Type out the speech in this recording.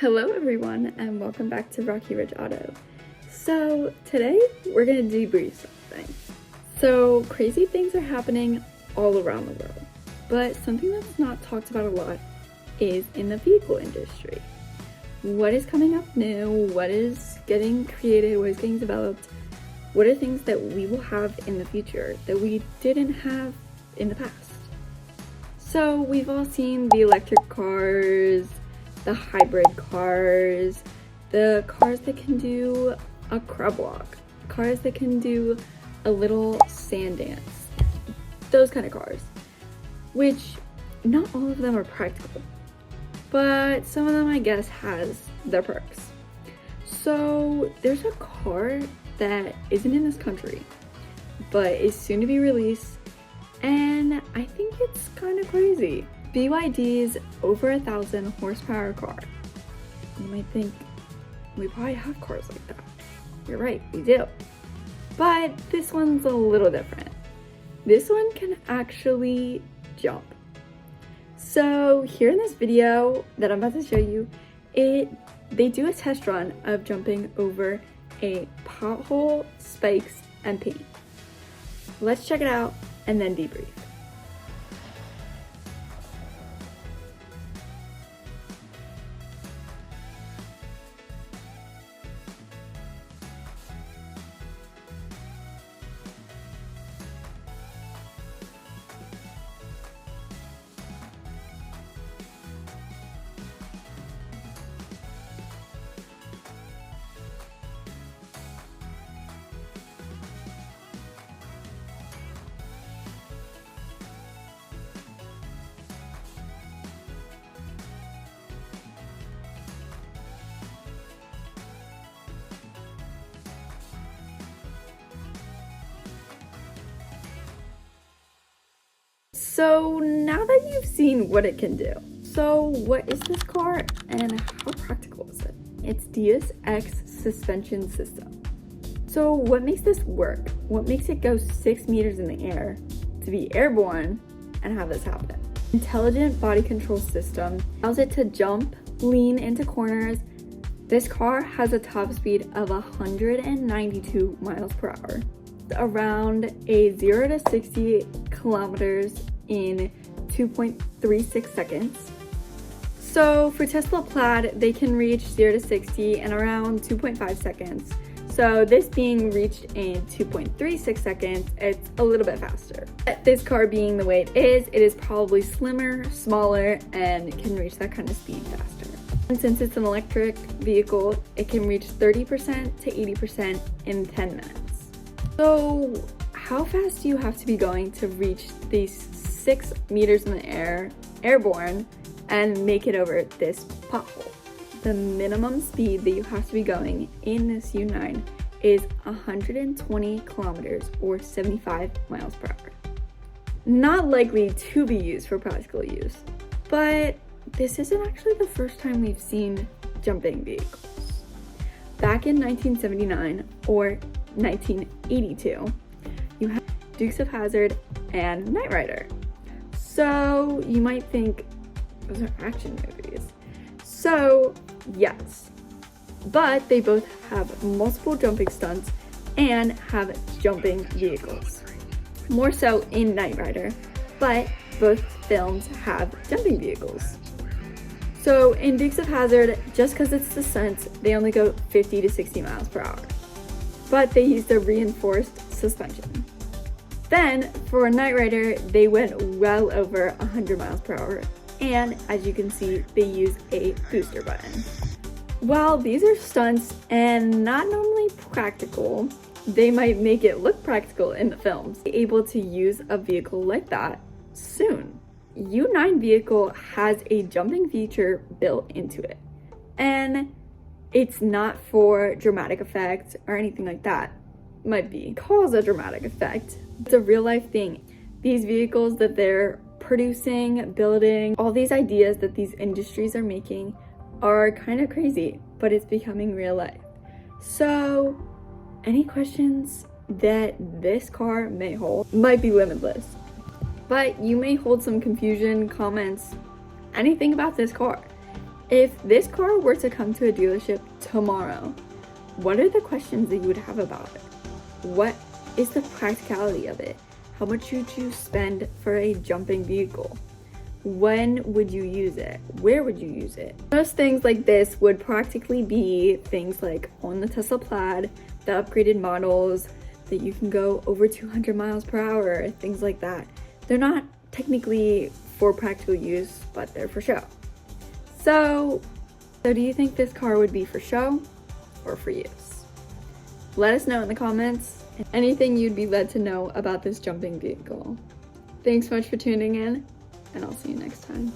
Hello everyone and welcome back to Rocky Ridge Auto. So today we're going to debrief something. So crazy things are happening all around the world, but something that's not talked about a lot is in the vehicle industry. What is coming up new? What is getting created? What is getting developed? What are things that we will have in the future that we didn't have in the past? So we've all seen the electric cars, the hybrid cars, the cars that can do a crab walk, cars that can do a little sand dance, those kind of cars, which not all of them are practical, but some of them I guess has their perks. So there's a car that isn't in this country, but is soon to be released, and I think it's kind of crazy. BYD's over 1,000 horsepower car. You might think, we probably have cars like that. You're right, we do. But this one's a little different. This one can actually jump. So here in this video that I'm about to show you, they do a test run of jumping over a pothole, spikes, and paint. Let's check it out and then debrief. So now that you've seen what it can do, so what is this car and how practical is it? It's DSX suspension system. So what makes this work? What makes it go 6 meters in the air to be airborne and have this happen? Intelligent body control system allows it to jump, lean into corners. This car has a top speed of 192 miles per hour, around a 0 to 60 kilometers in 2.36 seconds. So for Tesla Plaid, they can reach 0 to 60 in around 2.5 seconds. So this being reached in 2.36 seconds, it's a little bit faster. But this car being the way it is probably slimmer, smaller, and can reach that kind of speed faster. And since it's an electric vehicle, it can reach 30% to 80% in 10 minutes. So how fast do you have to be going to reach these 6 meters in the air, airborne, and make it over this pothole? The minimum speed that you have to be going in this U9 is 120 kilometers or 75 miles per hour. Not likely to be used for practical use, but this isn't actually the first time we've seen jumping vehicles. Back in 1979 or 1982, you have Dukes of Hazzard and Knight Rider. So you might think those are action movies. So yes, but they both have multiple jumping stunts and have jumping vehicles. More so in Knight Rider, but both films have jumping vehicles. So in Dukes of Hazzard, just because it's the stunts, they only go 50 to 60 miles per hour, but they use the reinforced suspension. Then for Knight Rider, they went well over 100 miles per hour, and as you can see, they use a booster button. While these are stunts and not normally practical, they might make it look practical in the films. Be able to use a vehicle like that soon. U9 vehicle has a jumping feature built into it, and it's not for dramatic effect or anything like that. Might be cause a dramatic effect. It's a real life thing. These vehicles that they're producing, building, all these ideas that these industries are making are kind of crazy, but it's becoming real life. So any questions that this car may hold might be limitless, but you may hold some confusion, comments, anything about this car. If this car were to come to a dealership tomorrow, what are the questions that you would have about it? What is the practicality of it? How much would you spend for a jumping vehicle? When would you use it? Where would you use it? Most things like this would practically be things like on the Tesla Plaid, the upgraded models that you can go over 200 miles per hour, things like that. They're not technically for practical use, but they're for show. So do you think this car would be for show or for use? Let us know in the comments anything you'd be led to know about this jumping vehicle. Thanks so much for tuning in, and I'll see you next time.